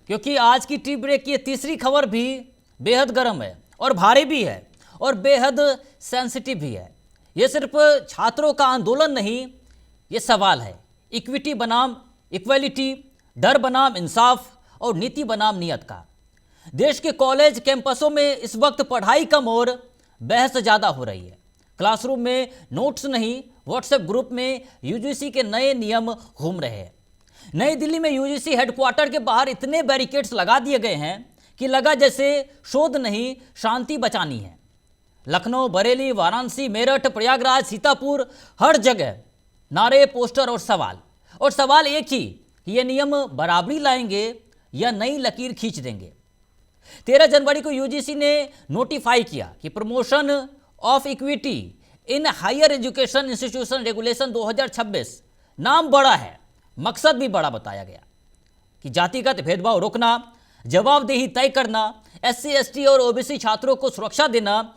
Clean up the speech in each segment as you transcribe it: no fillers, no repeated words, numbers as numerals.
क्योंकि आज की टी ब्रेक की तीसरी खबर भी बेहद गर्म है और भारी भी है और बेहद सेंसिटिव भी है। ये सिर्फ छात्रों का आंदोलन नहीं, ये सवाल है इक्विटी बनाम इक्वलिटी, डर बनाम इंसाफ और नीति बनाम नियत का। देश के कॉलेज कैंपसों में इस वक्त पढ़ाई कम और बहस ज़्यादा हो रही है। क्लासरूम में नोट्स नहीं, व्हाट्सएप ग्रुप में यूजीसी के नए नियम घूम रहे हैं। नई दिल्ली में यूजीसी हेडक्वार्टर के बाहर इतने बैरिकेड्स लगा दिए गए हैं कि लगा जैसे शोध नहीं, शांति बचानी है। लखनऊ, बरेली, वाराणसी, मेरठ, प्रयागराज, सीतापुर, हर जगह नारे, पोस्टर और सवाल एक ही कि ये नियम बराबरी लाएंगे या नई लकीर खींच देंगे। 13 जनवरी को यूजीसी ने नोटिफाई किया कि promotion of equity in higher education institution regulation 2026 नाम बड़ा है, मकसद भी बड़ा बताया गया कि जातिगत भेदभाव रोकना, जवाबदेही तय करना, एससी एसटी और ओबीसी छात्रों को सुरक्षा देना।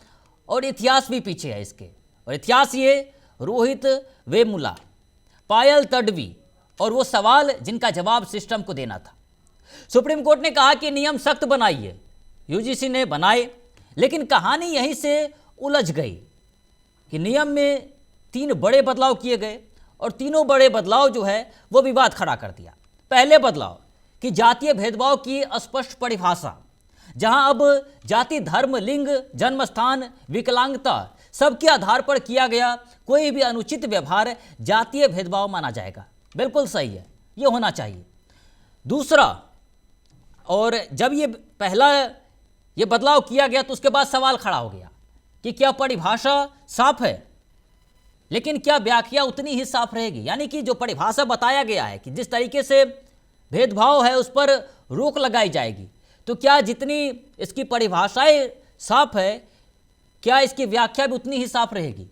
और इतिहास भी पीछे है इसके, और इतिहास ये रोहित वेमुला, पायल तडवी और वो सवाल जिनका जवाब सिस्टम को देना था। सुप्रीम कोर्ट ने कहा कि नियम सख्त बनाइए, यूजीसी ने बनाए, लेकिन कहानी यहीं से उलझ गई कि नियम में 3 बड़े बदलाव किए गए और तीनों बड़े बदलाव जो है वो विवाद खड़ा कर दिया। पहले बदलाव कि जातीय भेदभाव की अस्पष्ट परिभाषा, जहां अब जाति, धर्म, लिंग, जन्मस्थान, विकलांगता सबके आधार पर किया गया कोई भी अनुचित व्यवहार जातीय भेदभाव माना जाएगा। बिल्कुल सही है, ये होना चाहिए। दूसरा, और जब ये बदलाव किया गया तो उसके बाद सवाल खड़ा हो गया कि क्या परिभाषा साफ है, लेकिन क्या व्याख्या उतनी ही साफ रहेगी। यानी कि जो परिभाषा बताया गया है कि जिस तरीके से भेदभाव है उस पर रोक लगाई जाएगी, तो क्या जितनी इसकी परिभाषाएं साफ है, क्या इसकी व्याख्या भी उतनी ही साफ रहेगी।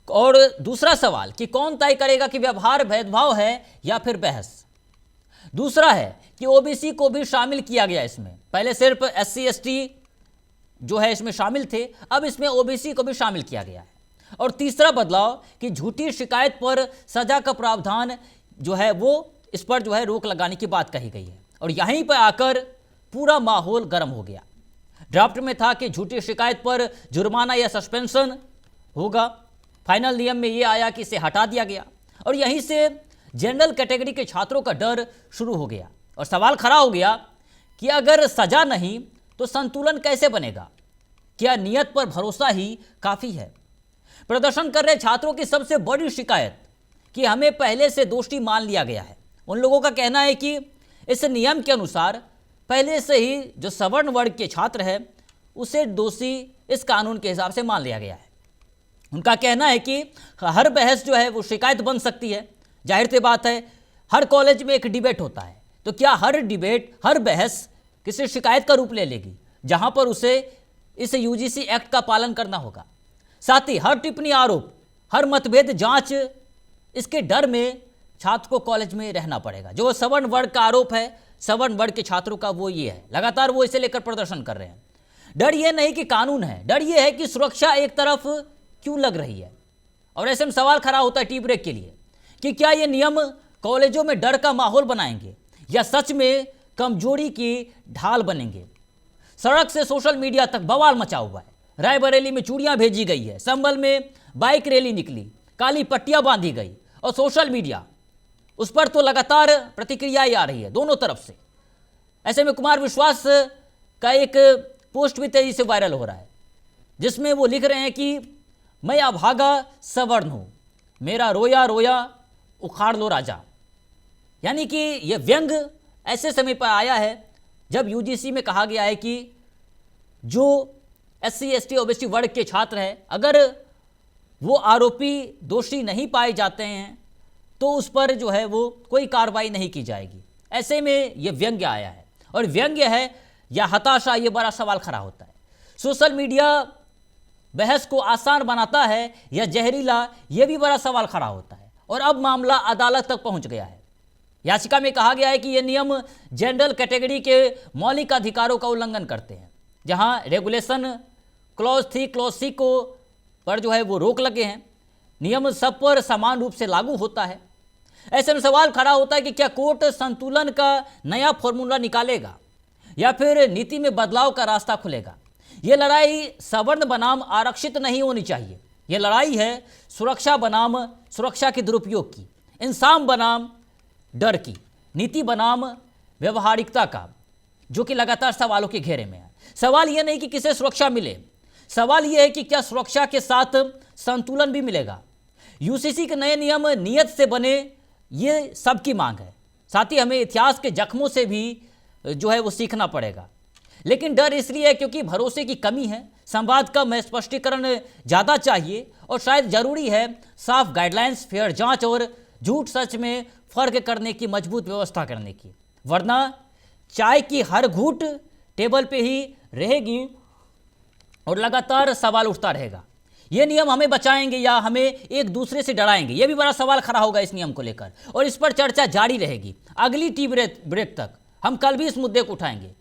और दूसरा सवाल कि कौन तय करेगा कि व्यवहार भेदभाव है या फिर बहस। दूसरा है कि ओबीसी को भी शामिल किया गया इसमें। पहले सिर्फ एससी एसटी जो है इसमें शामिल थे, अब इसमें ओबीसी को भी शामिल किया गया है। और तीसरा बदलाव कि झूठी शिकायत पर सजा का प्रावधान जो है वो इस पर जो है रोक लगाने की बात कही गई है। और यहीं पर आकर पूरा माहौल गर्म हो गया। ड्राफ्ट में था कि झूठी शिकायत पर जुर्माना या सस्पेंशन होगा, फाइनल नियम में ये आया कि इसे हटा दिया गया। और यहीं से जनरल कैटेगरी के छात्रों का डर शुरू हो गया और सवाल खड़ा हो गया कि अगर सजा नहीं तो संतुलन कैसे बनेगा, क्या नियत पर भरोसा ही काफ़ी है। प्रदर्शन कर रहे छात्रों की सबसे बड़ी शिकायत कि हमें पहले से दोषी मान लिया गया है। उन लोगों का कहना है कि इस नियम के अनुसार पहले से ही जो सवर्ण वर्ग के छात्र है उसे दोषी इस कानून के हिसाब से मान लिया गया है। उनका कहना है कि हर बहस जो है वो शिकायत बन सकती है। जाहिर सी बात है, हर कॉलेज में एक डिबेट होता है, तो क्या हर डिबेट, हर बहस किसी शिकायत का रूप ले लेगी, जहां पर उसे इस यूजीसी एक्ट का पालन करना होगा। साथ ही हर टिप्पणी, आरोप, हर मतभेद जांच, इसके डर में छात्र को कॉलेज में रहना पड़ेगा। जो सवर्ण वर्ग का आरोप है, सवर्ण वर्ग के छात्रों का, वो ये है, लगातार वो इसे लेकर प्रदर्शन कर रहे हैं। डर ये नहीं कि कानून है, डर ये है कि सुरक्षा एक तरफ क्यों लग रही है। और ऐसे में सवाल खड़ा होता है टी ब्रेक के लिए कि क्या ये नियम कॉलेजों में डर का माहौल बनाएंगे या सच में कमजोरी की ढाल बनेंगे। सड़क से सोशल मीडिया तक बवाल मचा हुआ है। रायबरेली में चूड़ियां भेजी गई है, संभल में बाइक रैली निकली, काली पट्टियां बांधी गई और सोशल मीडिया उस पर तो लगातार प्रतिक्रियाएं आ रही है दोनों तरफ से। ऐसे में कुमार विश्वास का एक पोस्ट भी तेजी से वायरल हो रहा है, जिसमें वो लिख रहे हैं कि मैं अभागा सवर्ण हूं, मेरा रोया रोया उखाड़ लो राजा। यानी कि यह व्यंग ऐसे समय पर आया है जब यूजीसी में कहा गया है कि जो एससी एसटी ओबीसी वर्ग के छात्र हैं, अगर वो आरोपी दोषी नहीं पाए जाते हैं तो उस पर जो है वो कोई कार्रवाई नहीं की जाएगी। ऐसे में ये व्यंग्य आया है, और व्यंग्य है या हताशा, ये बड़ा सवाल खड़ा होता है। सोशल मीडिया बहस को आसान बनाता है या जहरीला, ये भी बड़ा सवाल खड़ा होता है। और अब मामला अदालत तक पहुंच गया है। याचिका में कहा गया है कि ये नियम जनरल कैटेगरी के मौलिक अधिकारों का उल्लंघन करते हैं, जहां रेगुलेशन क्लॉज 3, क्लॉज C को पर जो है वो रोक लगे हैं। नियम सब पर समान रूप से लागू होता है। ऐसे में सवाल खड़ा होता है कि क्या कोर्ट संतुलन का नया फॉर्मूला निकालेगा या फिर नीति में बदलाव का रास्ता खुलेगा। यह लड़ाई सवर्ण बनाम आरक्षित नहीं होनी चाहिए। यह लड़ाई है सुरक्षा बनाम सुरक्षा के दुरुपयोग की, इंसान बनाम डर की, नीति बनाम व्यवहारिकता का, जो कि लगातार सवालों के घेरे में है। सवाल यह नहीं कि किसे सुरक्षा मिले, सवाल यह है कि क्या सुरक्षा के साथ संतुलन भी मिलेगा। यूसीसी के नए नियम नियत से बने, ये सबकी मांग है। साथ ही हमें इतिहास के जख्मों से भी जो है वो सीखना पड़ेगा। लेकिन डर इसलिए है क्योंकि भरोसे की कमी है, संवाद कम है, स्पष्टीकरण ज़्यादा चाहिए और शायद जरूरी है साफ गाइडलाइंस, फेयर जांच और झूठ सच में फर्क करने की मजबूत व्यवस्था करने की। वरना चाय की हर घूंट टेबल पे ही रहेगी और लगातार सवाल उठता रहेगा। ये नियम हमें बचाएंगे या हमें एक दूसरे से डराएंगे, ये भी बड़ा सवाल खड़ा होगा इस नियम को लेकर, और इस पर चर्चा जारी रहेगी अगली टी ब्रेक तक। हम कल भी इस मुद्दे को उठाएंगे।